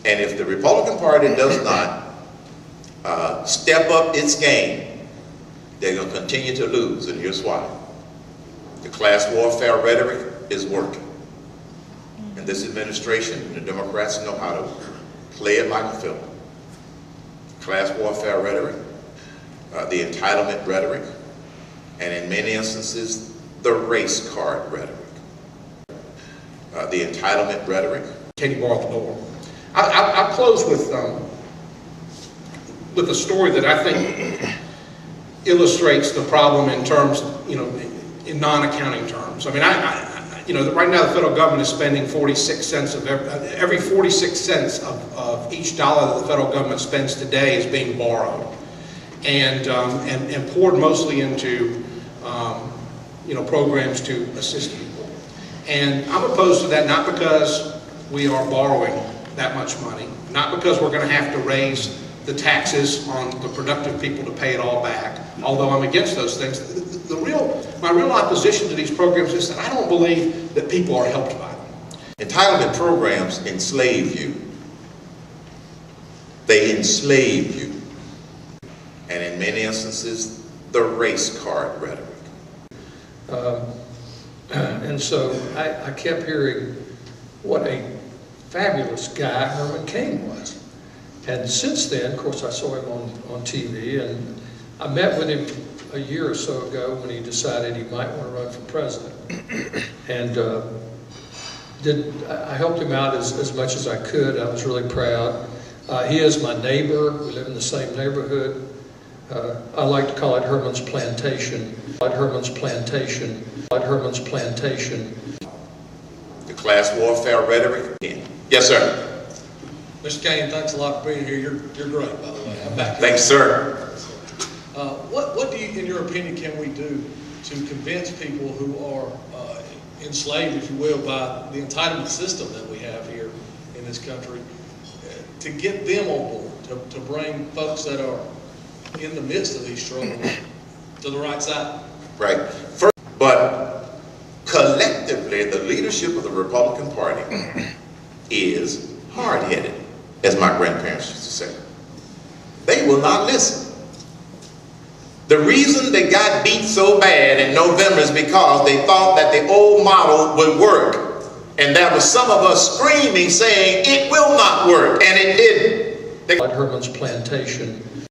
And if the Republican Party does not step up its game, they're going to continue to lose, and here's why. The class warfare rhetoric is working. And this administration and the Democrats know how to play it like a film. Class warfare rhetoric, the entitlement rhetoric, and in many instances, the race card rhetoric. The entitlement rhetoric. Katie barred the door. I'll close with a story that I think illustrates the problem in terms, in non-accounting terms. I mean, right now the federal government is spending 46 cents of every 46 cents of each dollar that the federal government spends today is being borrowed and poured mostly into programs to assist people. And I'm opposed to that, not because we are borrowing that much money, not because we're going to have to raise the taxes on the productive people to pay it all back, although I'm against those things. My real opposition to these programs is that I don't believe that people are helped by them. Entitlement programs enslave you. They enslave you. And in many instances, the race card rhetoric. And so I kept hearing what a fabulous guy Herman Cain was. And since then, of course, I saw him on TV, and I met with him a year or so ago when he decided he might want to run for president. And I helped him out as much as I could. I was really proud. He is my neighbor. We live in the same neighborhood. I like to call it Herman's Plantation. Herman's Plantation. Herman's Plantation. The class warfare rhetoric. Yes, sir. Mr. Cain, thanks a lot for being here. You're great, by the way. I'm back here. Thanks, sir. What do you, in your opinion, can we do to convince people who are enslaved, if you will, by the entitlement system that we have here in this country, to get them on board, to bring folks that are in the midst of these struggles to the right side? Right. First, but collectively, the leadership of the Republican Party is hard-headed, as my grandparents used to say. They will not listen. The reason they got beat so bad in November is because they thought that the old model would work. And there was some of us screaming, saying, it will not work, and it didn't. Herman's Plantation.